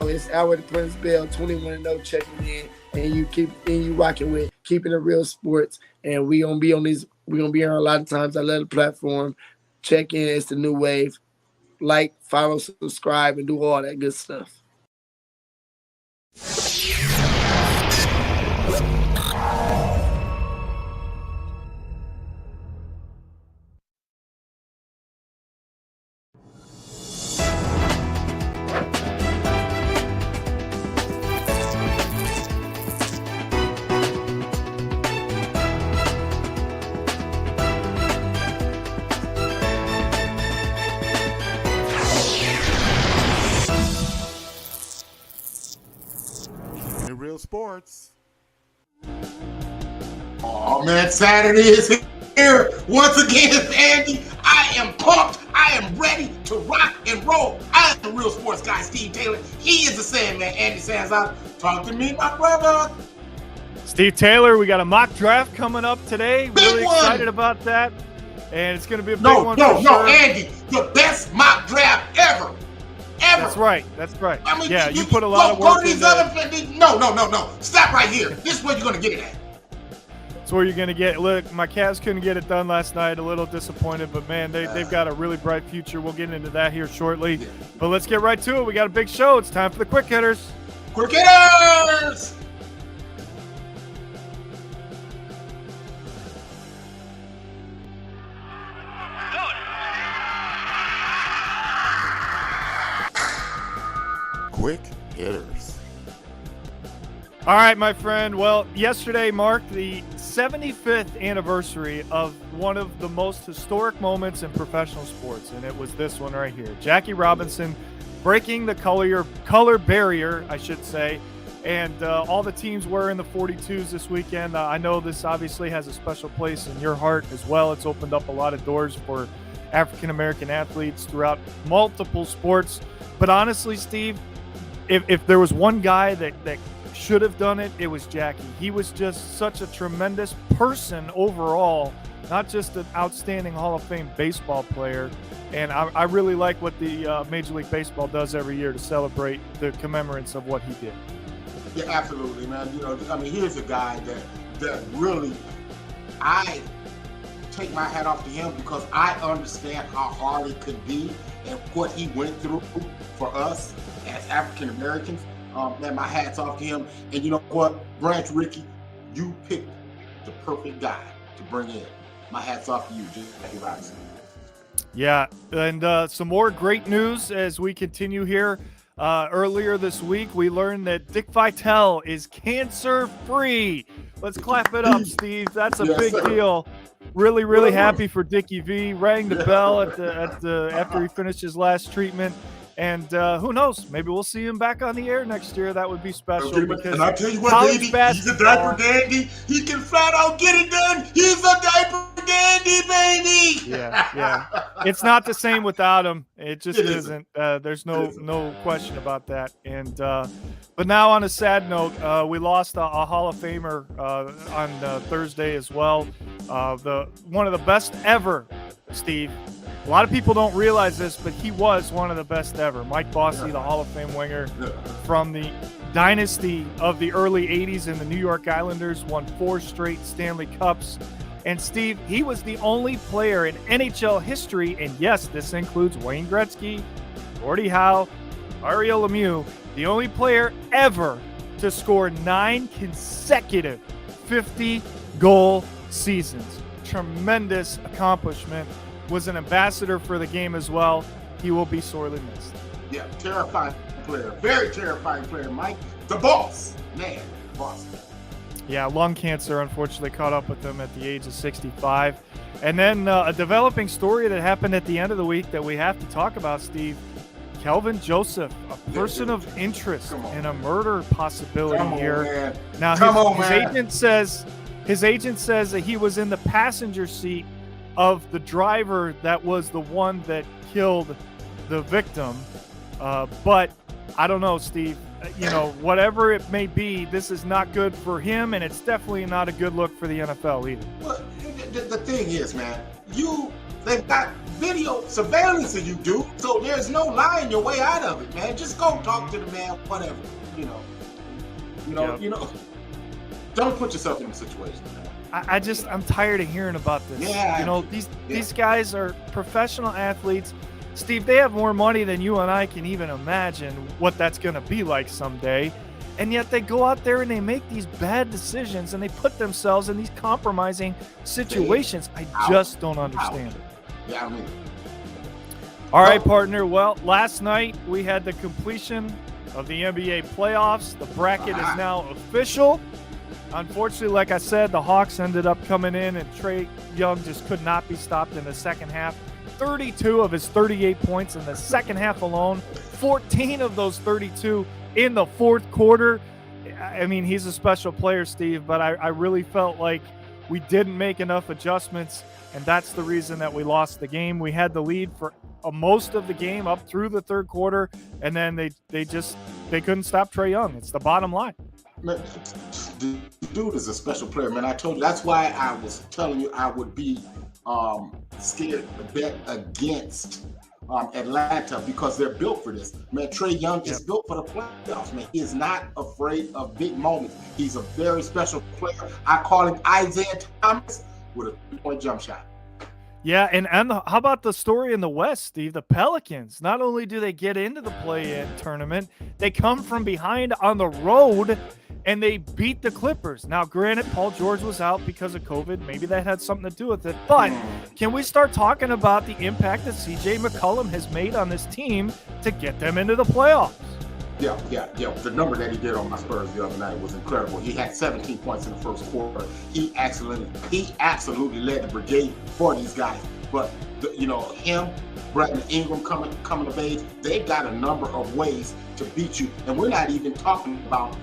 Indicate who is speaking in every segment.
Speaker 1: It's Albert the Prince Bell, 21-0 checking in, and you rocking with Keeping It Real Sports. And we gonna be on these. We're gonna be on a lot of times. I love the platform. Check in. It's the new wave. Like, follow, subscribe, and do all that good stuff.
Speaker 2: Sports.
Speaker 3: Oh man, Saturday is here once again, Andy. I am pumped. I am ready to rock and roll. I am the real sports guy, Steve Taylor. He is the Sandman, Andy Sanzon. Talk to me, my brother.
Speaker 4: Steve Taylor, we got a mock draft coming up today.
Speaker 3: Big
Speaker 4: really
Speaker 3: one.
Speaker 4: Excited about that. And it's going to be a big one.
Speaker 3: No, Andy, the best mock draft ever.
Speaker 4: That's right.
Speaker 3: I mean,
Speaker 4: yeah, you put a lot of work into
Speaker 3: it. No. Stop right here. This is where you're going to get it at.
Speaker 4: That's where you're going to get. Look, my Cavs couldn't get it done last night. A little disappointed, but, man, they've got a really bright future. We'll get into that here shortly. Yeah. But let's get right to it. We got a big show. It's time for the Quick Hitters.
Speaker 3: Quick Hitters!
Speaker 2: Quick Hitters.
Speaker 4: All right, my friend. Well, yesterday marked the 75th anniversary of one of the most historic moments in professional sports, and it was this one right here. Jackie Robinson breaking the color barrier, I should say, and all the teams were in the 42s this weekend. I know this obviously has a special place in your heart as well. It's opened up a lot of doors for African-American athletes throughout multiple sports. But honestly, Steve, if there was one guy that should have done it, it was Jackie. He was just such a tremendous person overall, not just an outstanding Hall of Fame baseball player. And I really like what the Major League Baseball does every year to celebrate the commemorance of what he did.
Speaker 3: Yeah, absolutely, man. Here's a guy that really, I take my hat off to him because I understand how hard it could be and what he went through for us as African Americans. Man, my hat's off to him. And you know what, Branch Rickey, you picked the perfect guy to bring in. My hat's off to you, Jackie Robinson.
Speaker 4: Yeah, and some more great news as we continue here. Earlier this week, we learned that Dick Vitale is cancer-free. Let's clap it up, Steve. That's a big deal. Really happy for Dickie V. Rang the bell after he finished his last treatment. And who knows? Maybe we'll see him back on the air next year. That would be special.
Speaker 3: Because and I tell you what, baby, he's a diaper dandy. He can flat out get it done. He's a diaper dandy, baby.
Speaker 4: Yeah. It's not the same without him. It just isn't. There's no question about that. And but now on a sad note, we lost a Hall of Famer on Thursday as well. One of the best ever, Steve. A lot of people don't realize this, but he was one of the best ever. Mike Bossy, the Hall of Fame winger from the dynasty of the early 80s in the New York Islanders, won 4 straight Stanley Cups. And Steve, he was the only player in NHL history, and yes, this includes Wayne Gretzky, Gordie Howe, Mario Lemieux, the only player ever to score 9 consecutive 50-goal seasons. Tremendous accomplishment. Was an ambassador for the game as well. He will be sorely missed.
Speaker 3: Yeah, terrifying player. Very terrifying player, Mike. The boss. Man, boss.
Speaker 4: Yeah, lung cancer unfortunately caught up with him at the age of 65. And then a developing story that happened at the end of the week that we have to talk about, Steve. Kelvin Joseph, a person of interest in a murder possibility here.
Speaker 3: Man.
Speaker 4: Now, his agent says that he was in the passenger seat of the driver that was the one that killed the victim. But I don't know, Steve. Whatever it may be, this is not good for him, and it's definitely not a good look for the NFL either.
Speaker 3: Well, the thing is, man, they've got video surveillance of you, dude. So there's no lying your way out of it, man. Just go talk to the man, whatever. Don't put yourself in a situation, man.
Speaker 4: I'm tired of hearing about this.
Speaker 3: Yeah.
Speaker 4: These guys are professional athletes. Steve, they have more money than you and I can even imagine what that's going to be like someday. And yet they go out there and they make these bad decisions and they put themselves in these compromising situations. I just don't understand it.
Speaker 3: Yeah, I mean.
Speaker 4: All right, partner. Well, last night we had the completion of the NBA playoffs. The bracket is now official. Unfortunately, like I said, the Hawks ended up coming in and Trae Young just could not be stopped in the second half. 32 of his 38 points in the second half alone, 14 of those 32 in the fourth quarter. I mean, he's a special player, Steve, but I really felt like we didn't make enough adjustments, and that's the reason that we lost the game. We had the lead for most of the game up through the third quarter, and then they couldn't stop Trae Young. It's the bottom line.
Speaker 3: Man, the dude is a special player, man. I told you that's why I was telling you I would be scared to bet against Atlanta because they're built for this. Man, Trae Young is built for the playoffs, man. He is not afraid of big moments. He's a very special player. I call him Isaiah Thomas with a 3-point jump shot.
Speaker 4: Yeah, and how about the story in the West, Steve? The Pelicans, not only do they get into the play-in tournament, they come from behind on the road and they beat the Clippers. Now, granted, Paul George was out because of COVID. Maybe that had something to do with it. But can we start talking about the impact that C.J. McCollum has made on this team to get them into the playoffs?
Speaker 3: Yeah. The number that he did on my Spurs the other night was incredible. He had 17 points in the first quarter. He absolutely led the brigade for these guys. But him, Brandon Ingram coming of age, they've got a number of ways to beat you. And we're not even talking about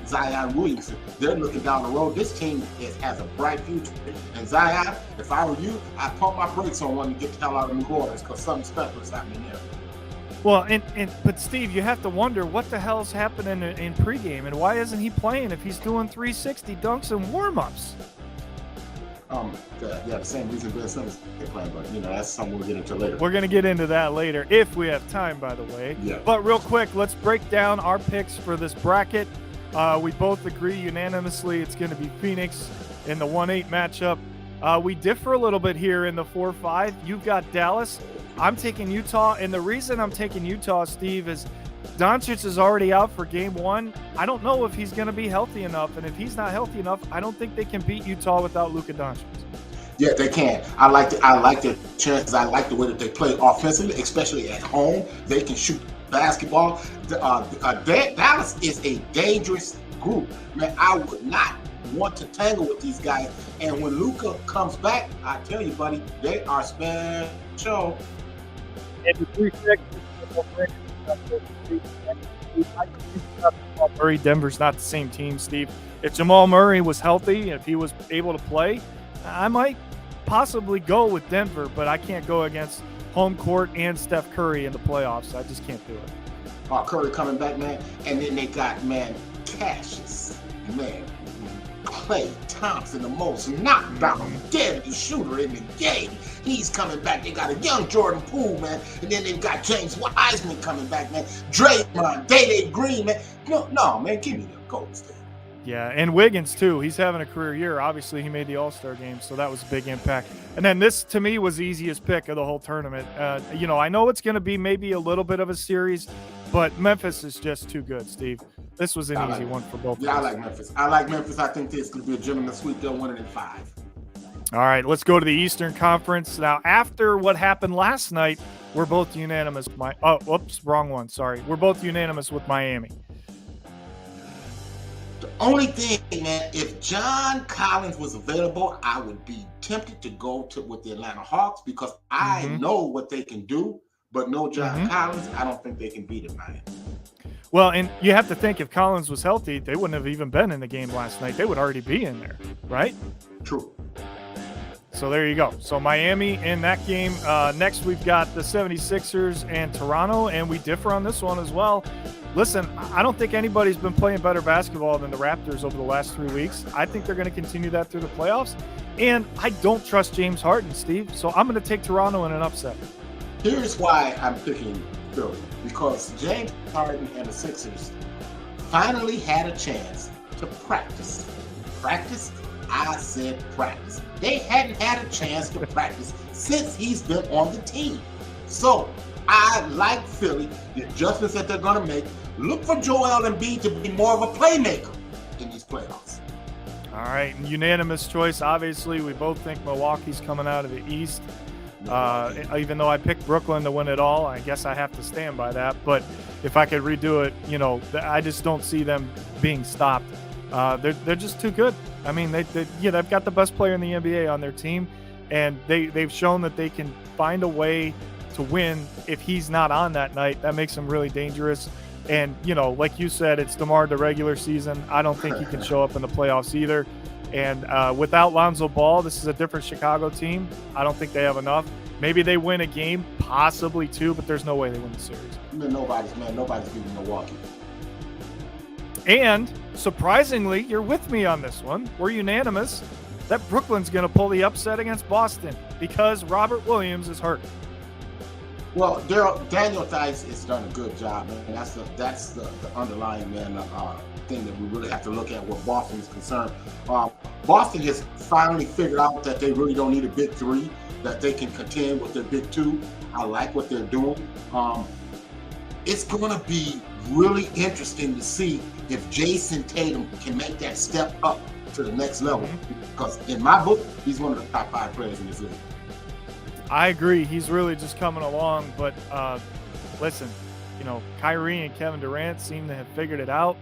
Speaker 3: Zion Williamson. They're looking down the road. This team has a bright future. And Zion, if I were you, I'd pump my brakes on one to get the hell out of New Orleans because something special is happening there.
Speaker 4: Well, but Steve, you have to wonder what the hell's happening in pregame and why isn't he playing if he's doing 360 dunks and warm-ups?
Speaker 3: The same reason Ben Simmons is playing, but that's something we'll get into later.
Speaker 4: We're going to get into that later if we have time, by the way.
Speaker 3: Yeah.
Speaker 4: But real quick, let's break down our picks for this bracket. We both agree unanimously it's going to be Phoenix in the 1-8 matchup. We differ a little bit here in the 4-5. You've got Dallas. I'm taking Utah, and the reason I'm taking Utah, Steve, is Doncic is already out for game 1. I don't know if he's going to be healthy enough, and if he's not healthy enough, I don't think they can beat Utah without Luka Doncic.
Speaker 3: Yeah, they can. I like their chances. I like the way that they play offensively, especially at home. They can shoot basketball. Dallas is a dangerous group. Man, I would not want to tangle with these guys. And when Luka comes back, I tell you, buddy, they are special.
Speaker 4: And the 3 Murray, Denver's not the same team, Steve. If Jamal Murray was healthy, if he was able to play, I might possibly go with Denver, but I can't go against home court and Steph Curry in the playoffs. I just can't do it.
Speaker 3: Curry coming back, man. And then they got, Cassius, Klay Thompson, the most knockdown, deadly shooter in the game. He's coming back. They got a young Jordan Poole, man. And then they've got James Wiseman coming back, man. Draymond, Dele Green, man. No, man, give me the Golden State.
Speaker 4: Yeah, and Wiggins, too. He's having a career year. Obviously, he made the All-Star game, so that was a big impact. And then this, to me, was the easiest pick of the whole tournament. I know it's going to be maybe a little bit of a series, but Memphis is just too good, Steve. This was an easy one for both.
Speaker 3: Yeah, I like Memphis. I think this could be a gentleman's sweep. They'll win it in 5.
Speaker 4: All right, let's go to the Eastern Conference. Now, after what happened last night, we're both unanimous. Wrong one. Sorry. We're both unanimous with Miami.
Speaker 3: The only thing, man, if John Collins was available, I would be tempted to go with the Atlanta Hawks because I know what they can do, but no John Collins, I don't think they can beat it, man.
Speaker 4: Well, and you have to think if Collins was healthy, they wouldn't have even been in the game last night. They would already be in there, right?
Speaker 3: True.
Speaker 4: So there you go. So Miami in that game. Next, we've got the 76ers and Toronto, and we differ on this one as well. Listen, I don't think anybody's been playing better basketball than the Raptors over the last 3 weeks. I think they're going to continue that through the playoffs. And I don't trust James Harden, Steve. So I'm going to take Toronto in an upset.
Speaker 3: Here's why I'm picking Philly, because James Harden and the Sixers finally had a chance to practice. Practice? I said practice. They hadn't had a chance to practice since he's been on the team. So I like Philly, the adjustments that they're going to make. Look for Joel Embiid to be more of a playmaker in these playoffs.
Speaker 4: All right, unanimous choice. Obviously, we both think Milwaukee's coming out of the East. Even though I picked Brooklyn to win it all, I guess I have to stand by that. But if I could redo it, I just don't see them being stopped. They're just too good. I mean, they've got the best player in the NBA on their team, and they've shown that they can find a way to win if he's not on that night. That makes him really dangerous. And, like you said, it's DeMar the regular season. I don't think he can show up in the playoffs either. And without Lonzo Ball, this is a different Chicago team. I don't think they have enough. Maybe they win a game, possibly two, but there's no way they win the series.
Speaker 3: Nobody's beating Milwaukee.
Speaker 4: And surprisingly, you're with me on this one. We're unanimous that Brooklyn's going to pull the upset against Boston because Robert Williams is hurt.
Speaker 3: Well, Daniel Theis has done a good job, man. That's the underlying thing that we really have to look at where Boston is concerned. Boston has finally figured out that they really don't need a big three, that they can contend with their big two. I like what they're doing. It's going to be really interesting to see if Jason Tatum can make that step up to the next level. Because in my book, he's one of the top 5 players in this league.
Speaker 4: I agree. He's really just coming along. But listen, Kyrie and Kevin Durant seem to have figured it out.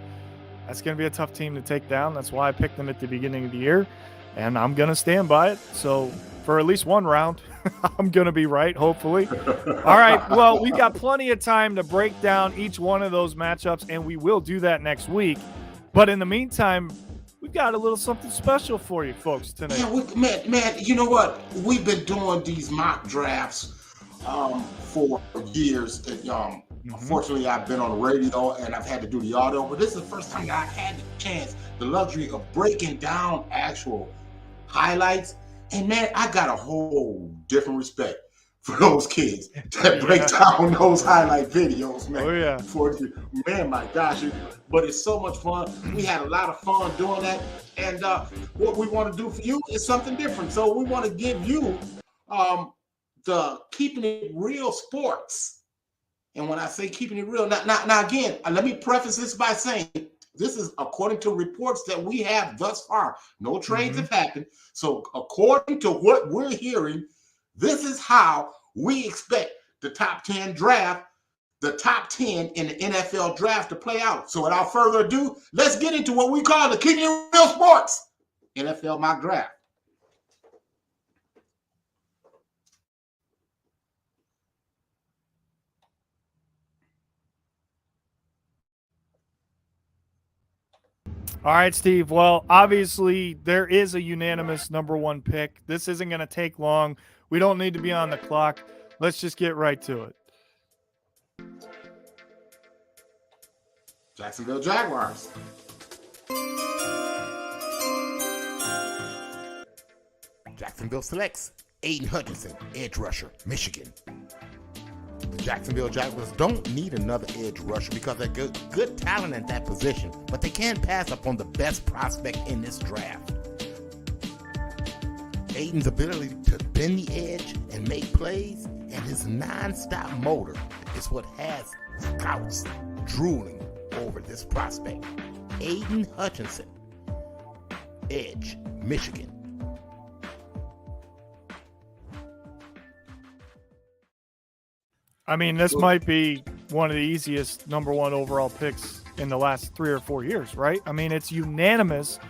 Speaker 4: That's going to be a tough team to take down. That's why I picked them at the beginning of the year. And I'm going to stand by it. So for at least one round, I'm going to be right, hopefully. All right. Well, we've got plenty of time to break down each one of those matchups, and we will do that next week. But in the meantime, we've got a little something special for you folks tonight.
Speaker 3: Yeah, man, you know what? We've been doing these mock drafts for years. Unfortunately, I've been on the radio and I've had to do the audio, but this is the first time I've had the chance, the luxury of breaking down actual highlights. And man, I got a whole different respect for those kids that break down those highlight videos, man.
Speaker 4: Oh, yeah.
Speaker 3: Man, my gosh. But it's so much fun. We had a lot of fun doing that. And what we want to do for you is something different. So we want to give you the Keeping It Real Sports. And when I say keeping it real, now again, let me preface this by saying this is according to reports that we have thus far. No trades have happened. So according to what we're hearing, this is how we expect the top 10 draft, the top 10 in the NFL draft to play out. So without further ado, let's get into what we call the Keeping It Real Sports NFL mock draft.
Speaker 4: All right, Steve. Well, obviously, there is a unanimous number one pick. This isn't going to take long. We don't need to be on the clock. Let's just get right to it.
Speaker 3: Jacksonville Jaguars.
Speaker 2: Jacksonville selects Aiden Hutchinson, edge rusher, Michigan. The Jacksonville Jaguars don't need another edge rusher because they're good talent at that position, but they can't pass up on the best prospect in this draft. Aiden's ability to bend the edge and make plays and his non-stop motor is what has scouts drooling over this prospect. Aiden Hutchinson, edge, Michigan.
Speaker 4: I mean, this might be one of the easiest number one overall picks in the last 3 or 4 years, right? I mean, it's unanimous.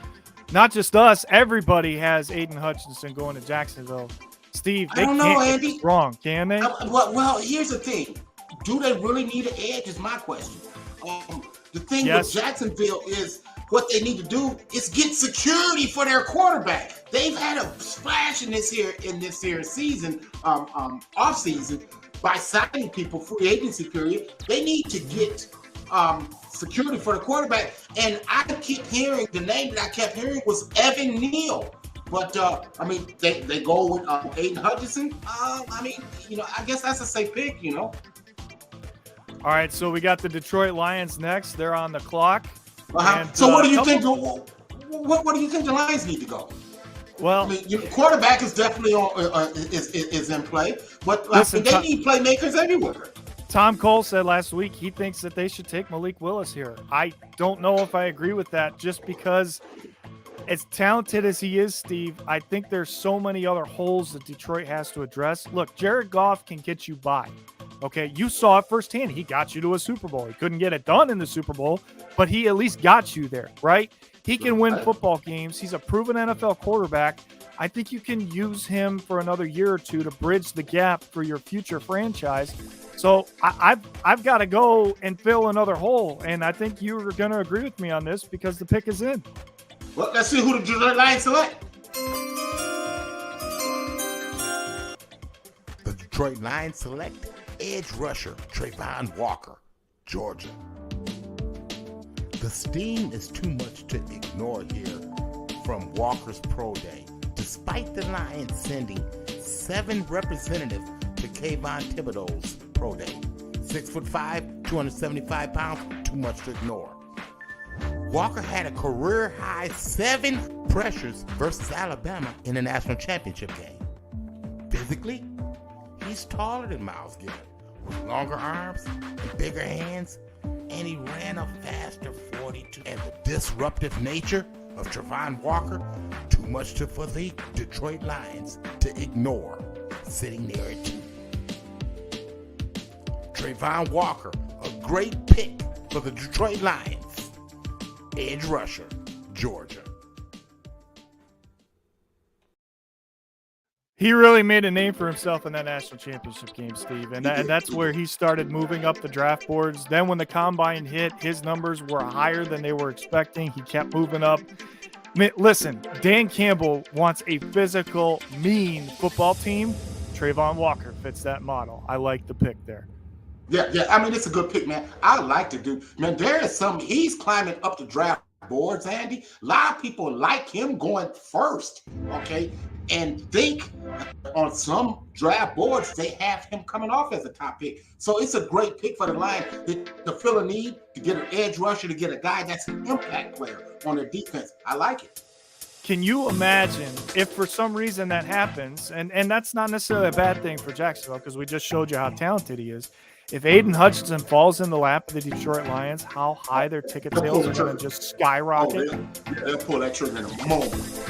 Speaker 4: Not just us. Everybody has Aiden Hutchinson going to Jacksonville. Steve, they can't get this wrong, can they?
Speaker 3: Well, here's the thing. Do they really need an edge is my question. The thing with Jacksonville is what they need to do is get security for their quarterback. They've had a splash in this season, off season, by signing people, free agency period. They need to get security for the quarterback. And I keep hearing, the name that I kept hearing was Evan Neal. But I mean, they go with Aiden Hutchinson. I mean, I guess that's a safe pick.
Speaker 4: All right, so we got the Detroit Lions next. They're on the clock.
Speaker 3: And, so what do you think? What do you think the Lions need to go?
Speaker 4: Well,
Speaker 3: I mean, quarterback is definitely is in play, but listen, they need playmakers everywhere.
Speaker 4: Tom Cole said last week he thinks that they should take Malik Willis here. I don't know if I agree with that, just because as talented as he is, Steve, I think there's so many other holes that Detroit has to address. Look, Jared Goff can get you by. Okay, you saw it firsthand. He got you to a Super Bowl. He couldn't get it done in the Super Bowl, but he at least got you there, right? He can win football games. He's a proven NFL quarterback. I think you can use him for another year or two to bridge the gap for your future franchise. So I've got to go and fill another hole, and I think you're going to agree with me on this because the pick is in.
Speaker 3: Well, let's see who the Detroit Lions select.
Speaker 2: The Detroit Lions select edge rusher Travon Walker, Georgia. The steam is too much to ignore here from Walker's pro day. Despite the Lions sending 7 representatives to Kayvon Thibodeau's pro day. 6'5", 275 pounds, too much to ignore. Walker had a career-high 7 pressures versus Alabama in the national championship game. Physically, he's taller than Myles Garrett, with longer arms and bigger hands, and he ran a faster 42. And the disruptive nature of Travon Walker, too much for the Detroit Lions to ignore, sitting there at 2. Travon Walker, a great pick for the Detroit Lions. Edge rusher, Georgia.
Speaker 4: He really made a name for himself in that national championship game, Steve. And that's where he started moving up the draft boards. Then when the combine hit, his numbers were higher than they were expecting. He kept moving up. I mean, listen, Dan Campbell wants a physical, mean football team. Travon Walker fits that model. I like the pick there.
Speaker 3: Yeah. I mean, it's a good pick, man. I like to do. Man, there is he's climbing up the draft boards, Andy. A lot of people like him going first, okay? And think on some draft boards, they have him coming off as a top pick. So it's a great pick for the Lions to fill a need, to get an edge rusher, to get a guy that's an impact player on their defense. I like it.
Speaker 4: Can you imagine if for some reason that happens, and that's not necessarily a bad thing for Jacksonville because we just showed you how talented he is. If Aiden Hutchinson falls in the lap of the Detroit Lions, how high their ticket sales are going to just skyrocket.
Speaker 3: They'll pull that trigger in a moment.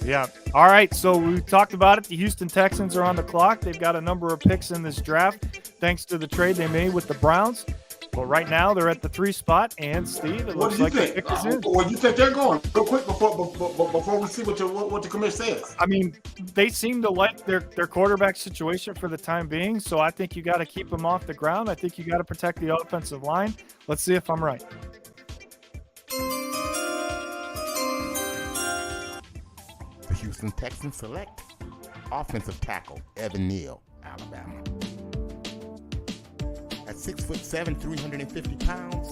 Speaker 4: Yeah. All right. So we talked about it. The Houston Texans are on the clock. They've got a number of picks in this draft thanks to the trade they made with the Browns. But right now they're at the 3 spot. And Steve, it looks like the pick is in.
Speaker 3: Where do you think they're going? Real quick before we see what the commission says.
Speaker 4: I mean, they seem to like their quarterback situation for the time being. So I think you got to keep them off the ground. I think you got to protect the offensive line. Let's see if I'm right.
Speaker 2: The Houston Texans select offensive tackle Evan Neal, Alabama. At 6'7", 350 pounds,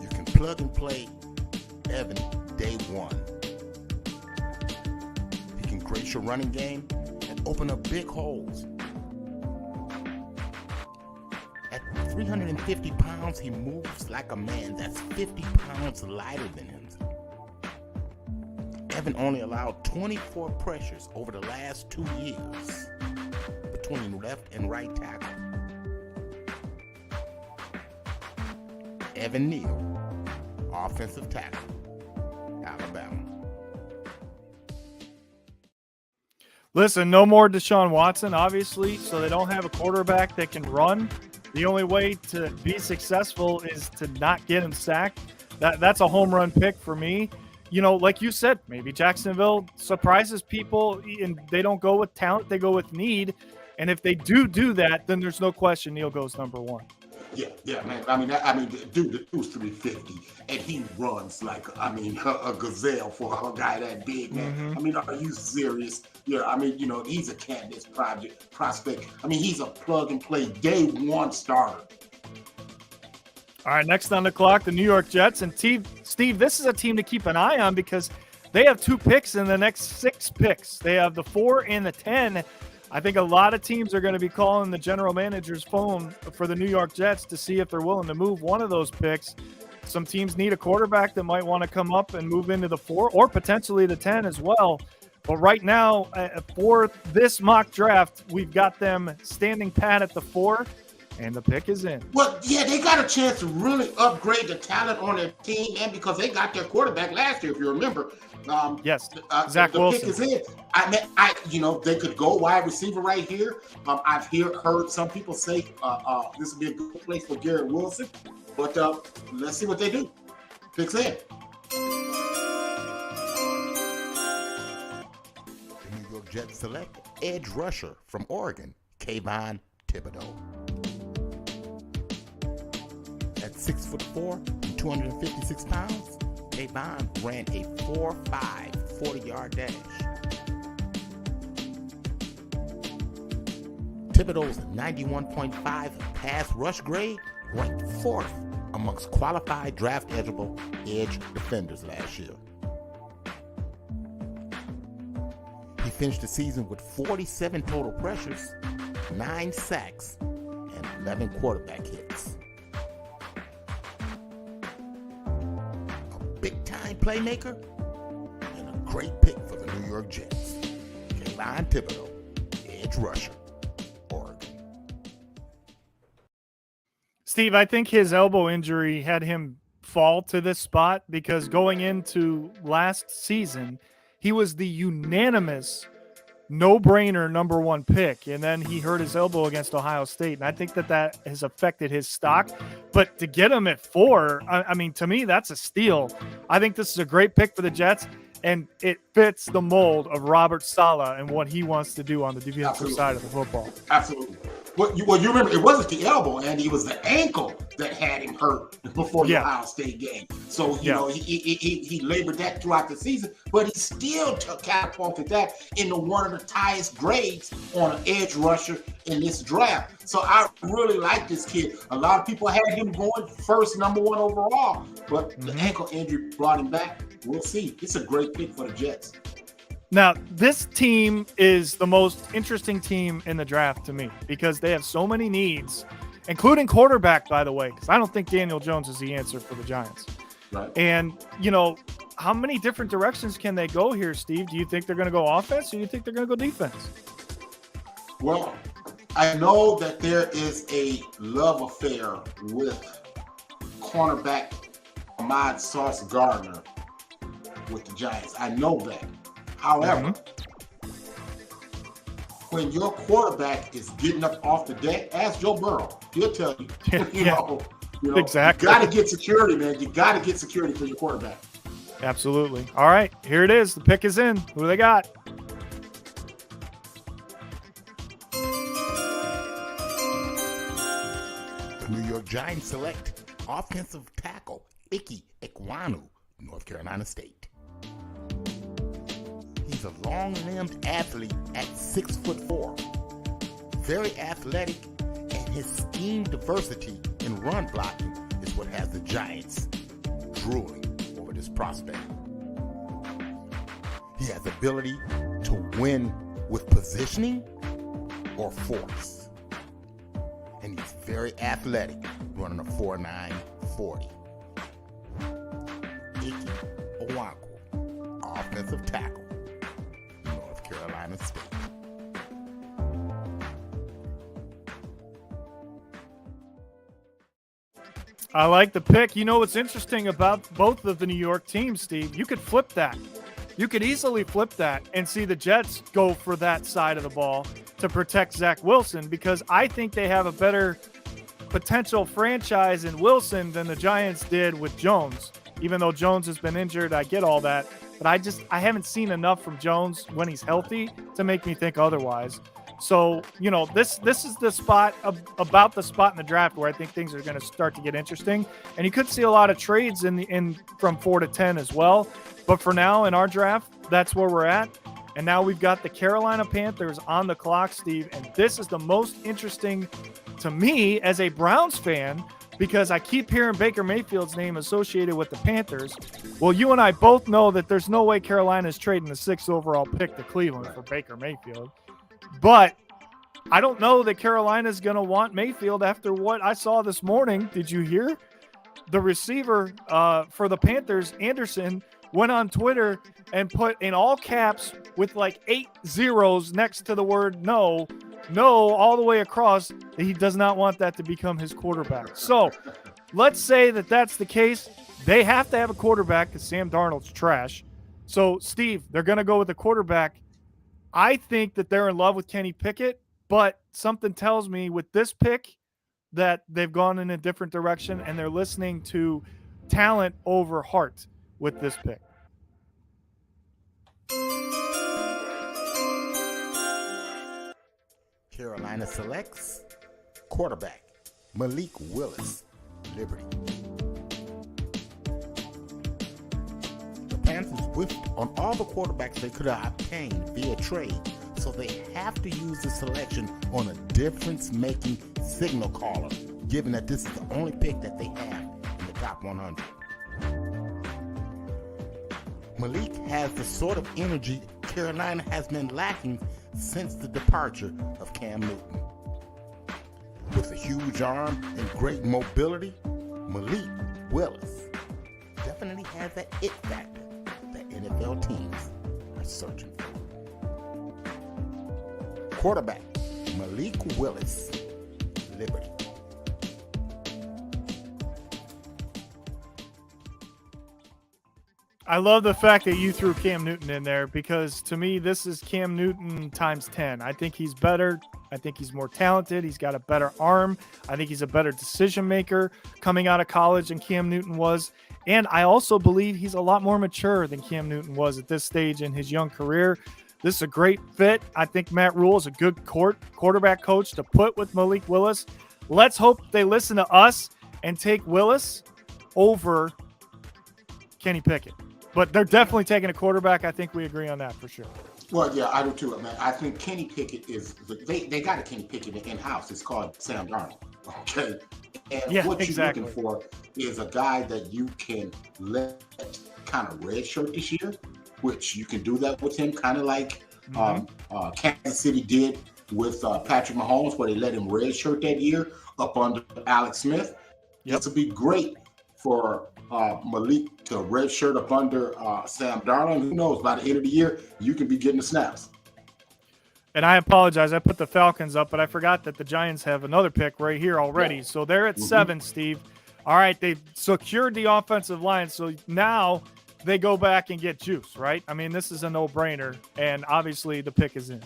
Speaker 2: you can plug and play Evan day one. He can grace your running game and open up big holes. At 350 pounds, he moves like a man that's 50 pounds lighter than him. Evan only allowed 24 pressures over the last 2 years between left and right tackle. Evan Neal, offensive tackle, Alabama.
Speaker 4: Listen, no more Deshaun Watson, obviously, so they don't have a quarterback that can run. The only way to be successful is to not get him sacked. That's a home run pick for me. You know, like you said, maybe Jacksonville surprises people and they don't go with talent, they go with need. And if they do that, then there's no question Neal goes number 1.
Speaker 3: Yeah, man. I mean, dude, the dude's 350, and he runs like, a gazelle for a guy that big, man. Mm-hmm. I mean, are you serious? Yeah, I mean, he's a Candace prospect. I mean, he's a plug and play day one starter. All
Speaker 4: right, next on the clock, the New York Jets. And Steve, this is a team to keep an eye on because they have 2 picks in the next 6 picks. They have the 4 and the 10. I think a lot of teams are going to be calling the general manager's phone for the New York Jets to see if they're willing to move one of those picks. Some teams need a quarterback that might want to come up and move into the 4 or potentially the 10 as well. But right now, for this mock draft, we've got them standing pat at the 4, and the pick is in.
Speaker 3: Well, yeah, they got a chance to really upgrade the talent on their team, and because they got their quarterback last year, if you remember.
Speaker 4: Yes,
Speaker 3: Zach
Speaker 4: Wilson.
Speaker 3: Pick is in. They could go wide receiver right here. I've heard some people say this would be a good place for Garrett Wilson, but let's see what they do. Pick's in.
Speaker 2: The New York Jets select edge rusher from Oregon, Kayvon Thibodeaux. At 6'4" and 256 pounds, Kayvon ran a 4.5 40-yard dash. Thibodeaux's 91.5 pass rush grade ranked 4th amongst qualified draft-eligible edge defenders last year. He finished the season with 47 total pressures, 9 sacks, and 11 quarterback hits. A big-time playmaker and a great pick for the New York Jets. Kayvon Thibodeaux, edge rusher, Oregon.
Speaker 4: Steve, I think his elbow injury had him fall to this spot because going into last season, he was the unanimous no-brainer number 1 pick, and then he hurt his elbow against Ohio State, and I think that has affected his stock. But to get him at 4, I mean, to me, that's a steal. I think this is a great pick for the Jets, and it fits the mold of Robert Saleh and what he wants to do on the defensive side of the football.
Speaker 3: Absolutely. Well, you remember, it wasn't the elbow, Andy. It was the ankle that had him hurt before the Ohio State game. So, you know, he labored that throughout the season, but he still catapulted that into one of the highest grades on an edge rusher in this draft. So I really like this kid. A lot of people had him going first, number 1 overall, but the ankle injury brought him back. We'll see. It's a great pick for the Jets.
Speaker 4: Now, this team is the most interesting team in the draft to me because they have so many needs, including quarterback, by the way, because I don't think Daniel Jones is the answer for the Giants.
Speaker 3: Right.
Speaker 4: And, you know, how many different directions can they go here, Steve? Do you think they're going to go offense or do you think they're going to go defense?
Speaker 3: Well, I know that there is a love affair with cornerback Ahmad Sauce Gardner with the Giants. I know that. However, when your quarterback is getting up off the deck, ask Joe Burrow. He'll tell you. You know,
Speaker 4: exactly.
Speaker 3: You got to get security, man. You got to get security for your quarterback.
Speaker 4: Absolutely. All right, here it is. The pick is in. Who do they got?
Speaker 2: The New York Giants select offensive tackle Ike Ekwonu, North Carolina State. He's a long-limbed athlete at 6'4", very athletic, and his scheme diversity in run blocking is what has the Giants drooling over this prospect. He has ability to win with positioning or force, and he's very athletic, running a 4.9 40. Ike Ekwonu, offensive tackle, North Carolina State.
Speaker 4: I like the pick. You know what's interesting about both of the New York teams, Steve? You could flip that. You could easily flip that and see the Jets go for that side of the ball to protect Zach Wilson because I think they have a better potential franchise in Wilson than the Giants did with Jones. Even though Jones has been injured, I get all that. But I haven't seen enough from Jones when he's healthy to make me think otherwise. So, you know, this is the spot about the spot in the draft where I think things are going to start to get interesting. And you could see a lot of trades in from 4 to 10 as well. But for now in our draft, that's where we're at. And now we've got the Carolina Panthers on the clock, Steve. And this is the most interesting to me as a Browns fan because I keep hearing Baker Mayfield's name associated with the Panthers. Well, you and I both know that there's no way Carolina's trading the 6th overall pick to Cleveland for Baker Mayfield. But I don't know that Carolina's going to want Mayfield after what I saw this morning. Did you hear? The receiver for the Panthers, Anderson, went on Twitter and put in all caps with like 8 zeros next to the word no, all the way across, that he does not want that to become his quarterback. So let's say that that's the case. They have to have a quarterback because Sam Darnold's trash. So, Steve, they're going to go with the quarterback. I think that they're in love with Kenny Pickett, but something tells me with this pick that they've gone in a different direction and they're listening to talent over heart with this pick.
Speaker 2: Carolina selects quarterback Malik Willis, Liberty. The Panthers whiffed on all the quarterbacks they could have obtained via trade, so they have to use the selection on a difference-making signal caller, given that this is the only pick that they have in the top 100. Malik has the sort of energy Carolina has been lacking since the departure of Cam Newton. With a huge arm and great mobility, Malik Willis definitely has that it factor that NFL teams are searching for. Quarterback Malik Willis, Liberty.
Speaker 4: I love the fact that you threw Cam Newton in there, because to me, this is Cam Newton times 10. I think he's better. I think he's more talented. He's got a better arm. I think he's a better decision maker coming out of college than Cam Newton was. And I also believe he's a lot more mature than Cam Newton was at this stage in his young career. This is a great fit. I think Matt Rule is a good quarterback coach to put with Malik Willis. Let's hope they listen to us and take Willis over Kenny Pickett. But they're definitely taking a quarterback. I think we agree on that for sure.
Speaker 3: Well, yeah, I do too, man. I think Kenny Pickett is they got a Kenny Pickett in house. It's called Sam Darnold. Okay, and what you're looking for is a guy that you can let kind of redshirt this year, which you can do that with him, kind of like Kansas City did with Patrick Mahomes, where they let him redshirt that year up under Alex Smith. This would be great for Malik to redshirt up under Sam Darnold. Who knows, by the end of the year, you can be getting the snaps.
Speaker 4: And I apologize. I put the Falcons up, but I forgot that the Giants have another pick right here already. Yeah. So they're at 7, Steve. All right, they've secured the offensive line. So now they go back and get Juice, right? I mean, this is a no-brainer. And obviously the pick is in.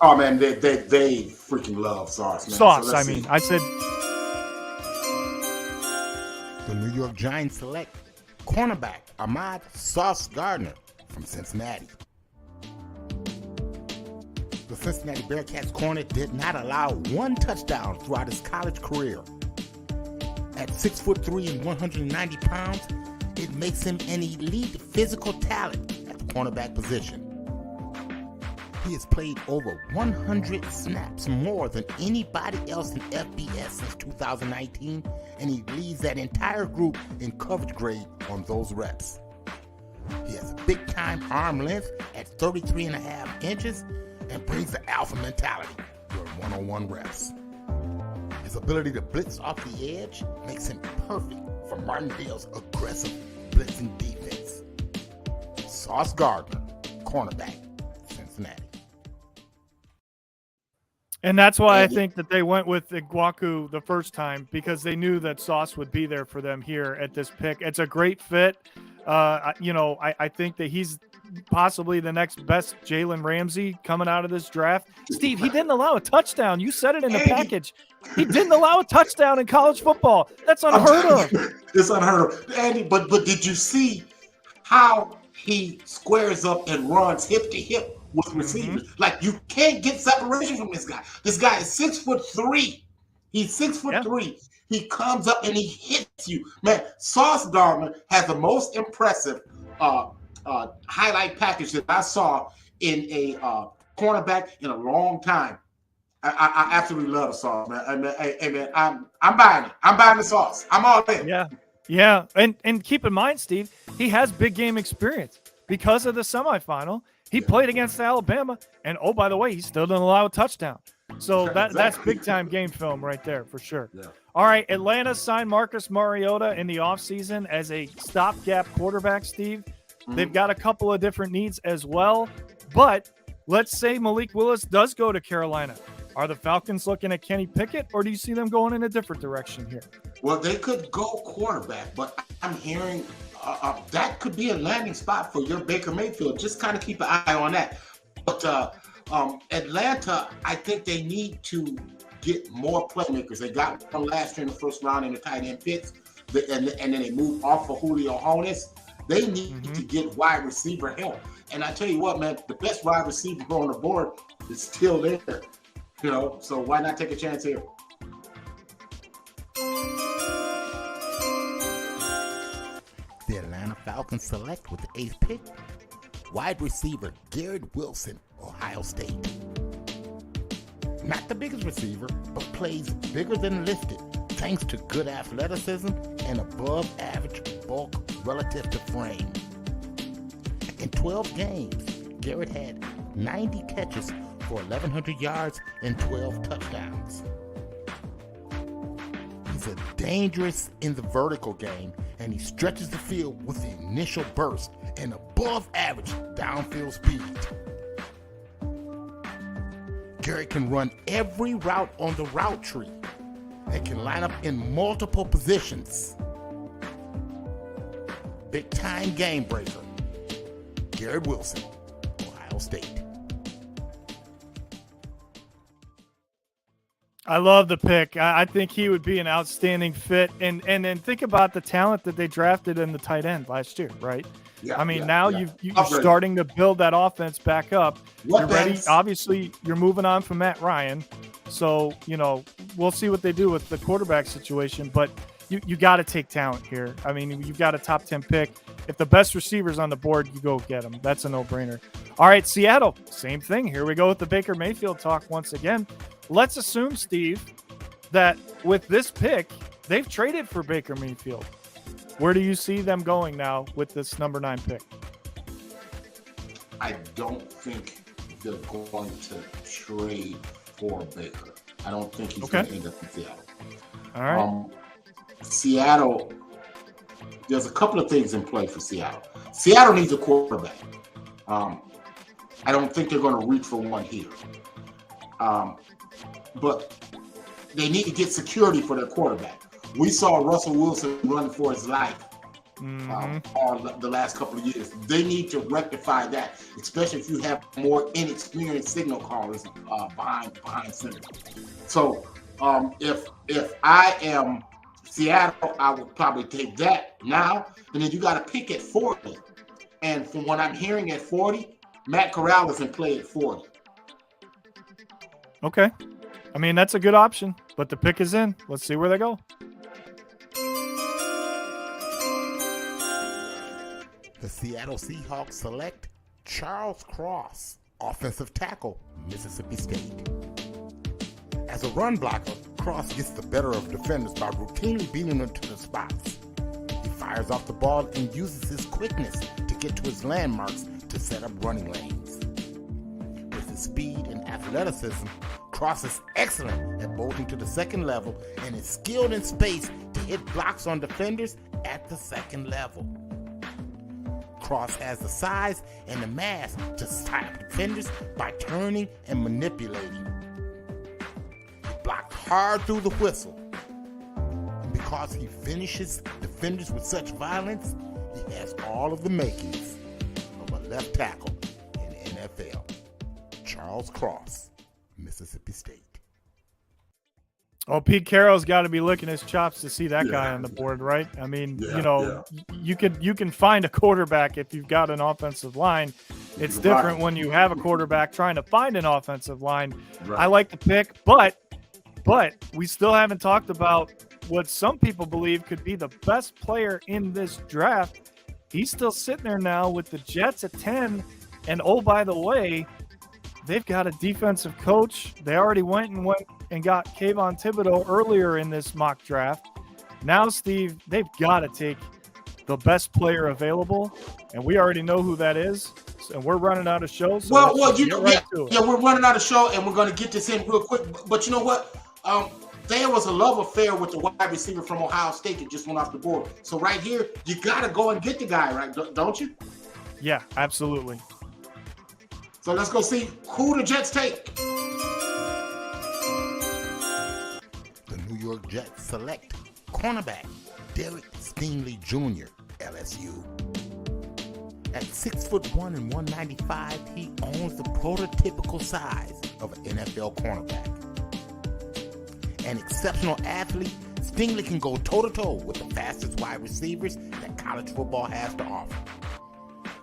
Speaker 3: Oh, man, they freaking love Sauce, man.
Speaker 4: Sauce, I said.
Speaker 2: The New York Giants select cornerback Ahmad Sauce Gardner from Cincinnati. The Cincinnati Bearcats corner did not allow one touchdown throughout his college career. At 6'3" and 190 pounds, it makes him an elite physical talent at the cornerback position. He has played over 100 snaps more than anybody else in FBS since 2019, and he leads that entire group in coverage grade on those reps. He has a big-time arm length at 33.5 inches and brings the alpha mentality during one-on-one reps. His ability to blitz off the edge makes him perfect for Martindale's aggressive blitzing defense. Sauce Gardner, cornerback, Cincinnati.
Speaker 4: And that's why I think that they went with Igwaku the first time, because they knew that Sauce would be there for them here at this pick. It's a great fit. I think that he's possibly the next best Jalen Ramsey coming out of this draft. Steve, he didn't allow a touchdown. You said it in the package. He didn't allow a touchdown in college football. That's unheard of.
Speaker 3: It's unheard of. Andy, but did you see how he squares up and runs hip to hip with receivers? Like, you can't get separation from this guy. This guy is 6'3". He's 6'3". He comes up and he hits you. Man, Sauce Gardner has the most impressive highlight package that I saw in a cornerback in a long time. I absolutely love the sauce, man. Man, I'm buying it. I'm buying the sauce. I'm all in.
Speaker 4: Yeah. And keep in mind, Steve, he has big game experience because of the semifinal. He played against Alabama, and oh, by the way, he still didn't allow a touchdown. So that's big time game film right there for sure.
Speaker 3: Yeah.
Speaker 4: All right, Atlanta signed Marcus Mariota in the offseason as a stopgap quarterback, Steve. They've got a couple of different needs as well. But let's say Malik Willis does go to Carolina. Are the Falcons looking at Kenny Pickett, or do you see them going in a different direction here?
Speaker 3: Well, they could go quarterback, but I'm hearing that could be a landing spot for your Baker Mayfield. Just kind of keep an eye on that. But Atlanta, I think they need to get more playmakers. They got one last year in the first round in the tight end Pitts, and then they moved off of Julio Jones. They need to get wide receiver help. And I tell you what, man, the best wide receiver on the board is still there. You know, so why not take a chance here?
Speaker 2: The Atlanta Falcons select with the 8th pick wide receiver Garrett Wilson, Ohio State. Not the biggest receiver, but plays bigger than listed thanks to good athleticism and above average bulk relative to frame. In 12 games, Garrett had 90 catches for 1,100 yards and 12 touchdowns. He's a dangerous in the vertical game, and he stretches the field with the initial burst and above average downfield speed. Garrett can run every route on the route tree and can line up in multiple positions. Big time game breaker. Garrett Wilson, Ohio State.
Speaker 4: I love the pick. I think he would be an outstanding fit. And then think about the talent that they drafted in the tight end last year, right?
Speaker 3: Yeah,
Speaker 4: I mean, now you're
Speaker 3: Upgrade.
Speaker 4: starting to build that offense back up. You're ready.
Speaker 3: Weapons.
Speaker 4: Obviously, you're moving on from Matt Ryan. So, we'll see what they do with the quarterback situation. But you got to take talent here. I mean, you've got a top 10 pick. If the best receiver's on the board, you go get them. That's a no-brainer. All right, Seattle, same thing. Here we go with the Baker Mayfield talk once again. Let's assume, Steve, that with this pick, they've traded for Baker Mayfield. Where do you see them going now with this number 9 pick?
Speaker 3: I don't think they're going to trade for Baker. I don't think he's going to end up in Seattle.
Speaker 4: All right.
Speaker 3: Seattle, there's a couple of things in play for Seattle. Seattle needs a quarterback. I don't think they're going to reach for one here. But they need to get security for their quarterback. We saw Russell Wilson running for his life all the last couple of years. They need to rectify that, especially if you have more inexperienced signal callers behind center. So if I am Seattle, I would probably take that now. And then you got to pick at 40. And from what I'm hearing at 40, Matt Corral is in play at 40.
Speaker 4: Okay. I mean, that's a good option, but the pick is in. Let's see where they go.
Speaker 2: The Seattle Seahawks select Charles Cross, offensive tackle, Mississippi State. As a run blocker, Cross gets the better of defenders by routinely beating them to the spots. He fires off the ball and uses his quickness to get to his landmarks to set up running lanes. With his speed and athleticism, Cross is excellent at bolting to the second level and is skilled in space to hit blocks on defenders at the second level. Cross has the size and the mass to stop defenders by turning and manipulating. He blocked hard through the whistle. And because he finishes defenders with such violence, he has all of the makings of a left tackle in the NFL. Charles Cross, Mississippi State.
Speaker 4: Oh, Pete Carroll's got to be licking his chops to see that guy on the board, right? I mean, you can find a quarterback if you've got an offensive line. It's different when you have a quarterback trying to find an offensive line. Right. I like the pick, but we still haven't talked about what some people believe could be the best player in this draft. He's still sitting there now with the Jets at 10. And oh, by the way, they've got a defensive coach. They already went and got Kayvon Thibodeau earlier in this mock draft. Now, Steve, they've got to take the best player available, and we already know who that is. And we're running out of show. So
Speaker 3: Well, we're running out of show, and we're going to get this in real quick. But you know what? There was a love affair with the wide receiver from Ohio State that just went off the board. So right here, you got to go and get the guy, right? Don't you?
Speaker 4: Yeah, absolutely.
Speaker 3: So let's go see who the Jets take.
Speaker 2: The New York Jets select cornerback Derek Stingley Jr., LSU. At 6'1" and 195, he owns the prototypical size of an NFL cornerback. An exceptional athlete, Stingley can go toe-to-toe with the fastest wide receivers that college football has to offer.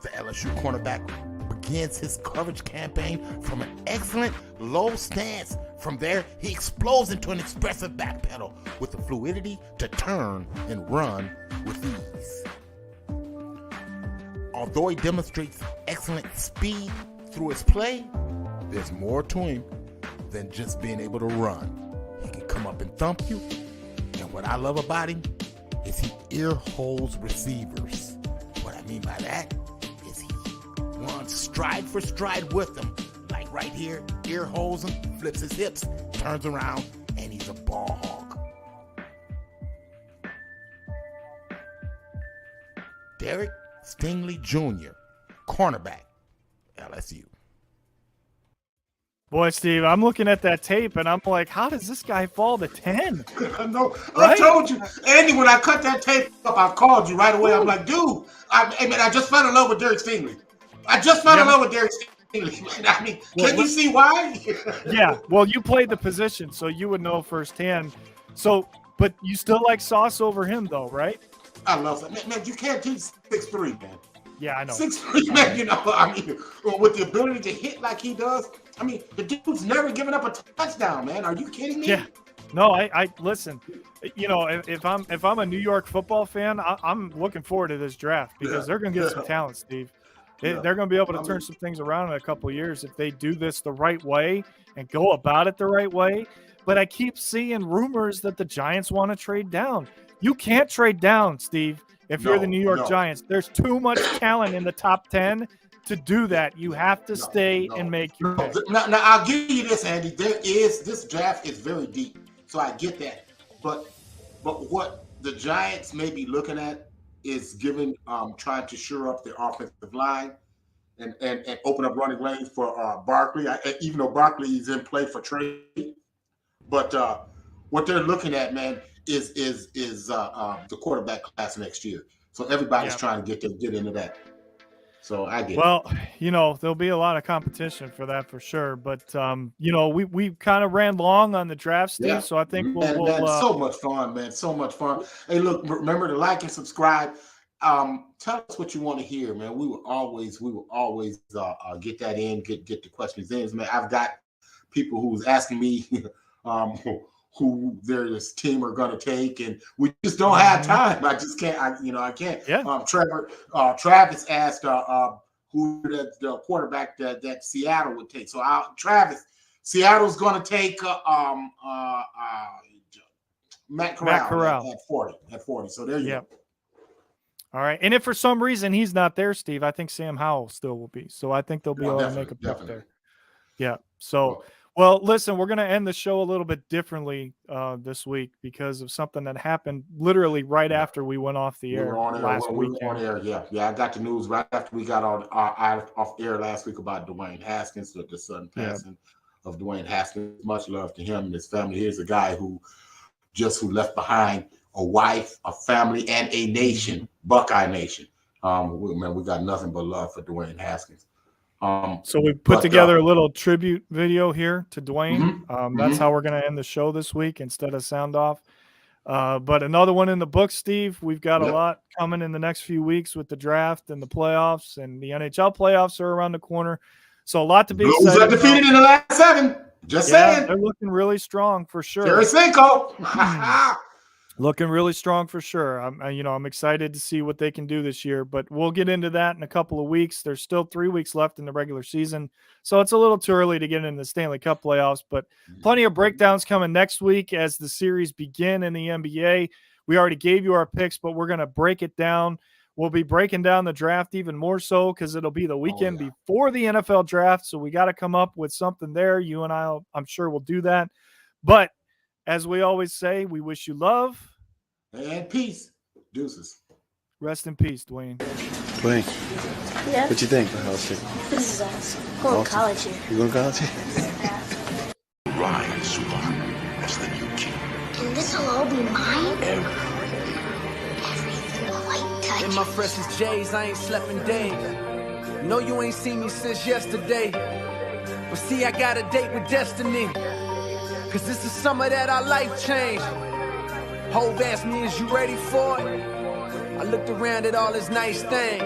Speaker 2: The LSU cornerback begins his coverage campaign from an excellent low stance. From there, he explodes into an expressive back pedal with the fluidity to turn and run with ease. Although he demonstrates excellent speed through his play, there's more to him than just being able to run. He can come up and thump you, and what I love about him is he ear holes receivers. What I mean by that is he runs stride for stride with them, like right here, ear holes him, flips his hips, turns around, and he's a ball hog. Derek Stingley Jr., cornerback, LSU.
Speaker 4: Boy, Steve, I'm looking at that tape, and I'm like, how does this guy fall to 10?
Speaker 3: I know.
Speaker 4: Right?
Speaker 3: I told you. Andy, when I cut that tape up, I called you right away. I'm like, dude, I just fell in love with Derek Stingley. I just fell in love with Derek Stingley. I mean, can you see why?
Speaker 4: Yeah, well, you played the position, so you would know firsthand. So, but you still like Sauce over him, though, right?
Speaker 3: I love that. Man, you can't teach 6'3", man.
Speaker 4: Yeah, I know.
Speaker 3: 6'3", man, you know, I mean, with the ability to hit like he does, I mean, the dude's never given up a touchdown, man. Are you kidding me?
Speaker 4: Yeah. No, I listen. You know, if I'm a New York football fan, I'm looking forward to this draft because they're going to get some talent, Steve. They're going to be able to turn some things around in a couple of years if they do this the right way and go about it the right way. But I keep seeing rumors that the Giants want to trade down. You can't trade down, Steve, if you're the New York Giants. There's too much talent in the top 10 to do that. You have to stay and make your pick.
Speaker 3: Now, I'll give you this, Andy. This draft is very deep, so I get that. But what the Giants may be looking at is trying to shore up their offensive line and open up running lanes for Barkley. Even though Barkley is in play for trade, but what they're looking at, man, is the quarterback class next year. So everybody's trying to get into that. So I get it.
Speaker 4: Well, you know, there'll be a lot of competition for that for sure. But, you know, we kind of ran long on the draft, Steve, so I think we'll
Speaker 3: so much fun, man. So much fun. Hey, look, remember to like and subscribe. Tell us what you want to hear, man. We will always get that in, get the questions in. Man, I've got people who's asking me who their team are going to take, and we just don't have time. I just can't. I can't.
Speaker 4: Yeah.
Speaker 3: Travis asked who the quarterback that Seattle would take. So Seattle's going to take Matt Corral at 40. So there you go.
Speaker 4: All right. And if for some reason he's not there, Steve, I think Sam Howell still will be. So I think they'll be able to make a pick there. Yeah. So. Well, listen, we're going to end the show a little bit differently this week because of something that happened literally right after we went off the air last week.
Speaker 3: Yeah. I got the news right after we got off air last week about Dwayne Haskins, the sudden passing of Dwayne Haskins. Much love to him and his family. Here's a guy who left behind a wife, a family, and a nation, Buckeye Nation. We got nothing but love for Dwayne Haskins.
Speaker 4: So we put together a little tribute video here to Dwayne. That's how we're going to end the show this week instead of sound off. But another one in the book, Steve. We've got a lot coming in the next few weeks with the draft and the playoffs, and the NHL playoffs are around the corner. So a lot to be excited
Speaker 3: about. Blues are defeated in the last 7. Just saying.
Speaker 4: They're looking really strong for sure.
Speaker 3: Tarasenko.
Speaker 4: Looking really strong for sure. I'm excited to see what they can do this year, but we'll get into that in a couple of weeks. There's still 3 weeks left in the regular season, so it's a little too early to get into the Stanley Cup playoffs, but plenty of breakdowns coming next week as the series begin in the NBA. We already gave you our picks, but we're going to break it down. We'll be breaking down the draft even more so because it'll be the weekend before the NFL draft, so we got to come up with something there. You and I'm sure we'll do that. But as we always say, we wish you love
Speaker 3: and peace. Deuces.
Speaker 4: Rest in peace, Dwayne.
Speaker 5: Dwayne,
Speaker 6: Yeah,
Speaker 5: what you think of Ohio State?
Speaker 6: this is awesome. Going to college here.
Speaker 5: You going to college?
Speaker 7: Ryan Suvar as the new king.
Speaker 6: And this will all be mine?
Speaker 7: Everything
Speaker 6: a light touch.
Speaker 8: In my freshest J's, I ain't slept in days. No, you ain't seen me since yesterday. But see, I got a date with destiny. Cause this is summer that our life changed. Hove asked me, is you ready for it? I looked around at all his nice things.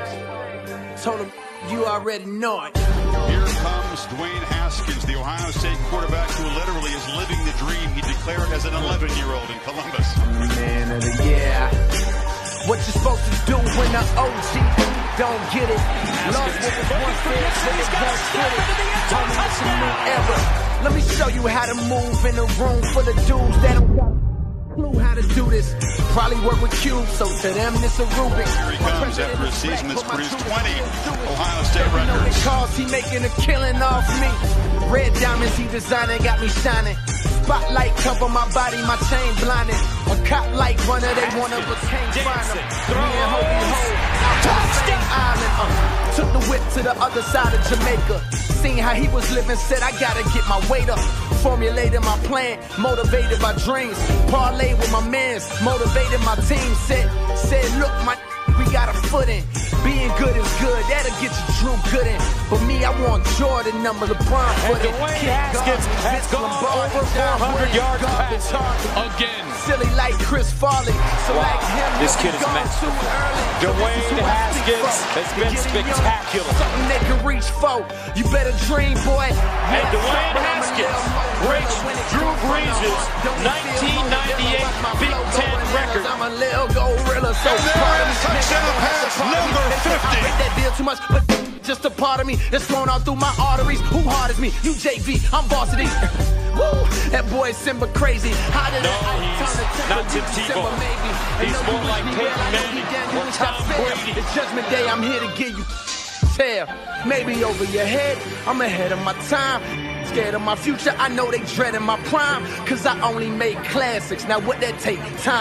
Speaker 8: Told him, you already know it.
Speaker 9: Here comes Dwayne Haskins, the Ohio State quarterback who literally is living the dream he declared as an 11-year-old in Columbus.
Speaker 8: Man of the year. What you supposed to do when the OG don't get it? Lost what was once there, so they won't quit it. Homie, it's a new era. Let me show you how to move in a room full of dudes that don't got a clue how to do this. Probably work with Q, so to them it's a Rubik.
Speaker 9: Here he comes after a season that's produced 20 Ohio State records.
Speaker 8: Cause he making a killing off me. Red diamonds he designing got me shining. Spotlight cover my body, my chain blinded. A cop like runner, they wanna retain find him. Me and Hobie Ho out on the same island. Took the whip to the other side of Jamaica. Seen how he was living, said I gotta get my weight up. Formulated my plan, motivated by dreams. Parlay with my mans, motivated my team. Said look, we got a footing. Being good is good, that'll get you Drew Gooden. But me, I want Jordan number, LeBron footed.
Speaker 10: Dwayne Haskins has gone over 400 yards passing again.
Speaker 8: Silly like Chris Farley. So
Speaker 10: Wow,
Speaker 8: like him,
Speaker 10: this kid is masterful. Dwayne Haskins has been spectacular.
Speaker 8: Something they can reach for. You better dream, boy.
Speaker 10: And Dwayne Haskins breaks Drew Brees' 1998 Big Ten record.
Speaker 8: I'm a little gorilla, so
Speaker 9: Touchdown pass number 50.
Speaker 8: That deal too much, but just a part of me that's flowing out through my arteries. Who hard as me? You JV, I'm varsity. Woo, that boy Simba crazy. How did
Speaker 10: No, he's not Tim Tebow. He's more like Peyton Manning or Tom Brady.
Speaker 8: It's Judgment Day, I'm here to give you tell. Maybe over your head, I'm ahead of my time. Scared of my future, I know they dreading my prime. Cause I only make classics, now what that take? Time.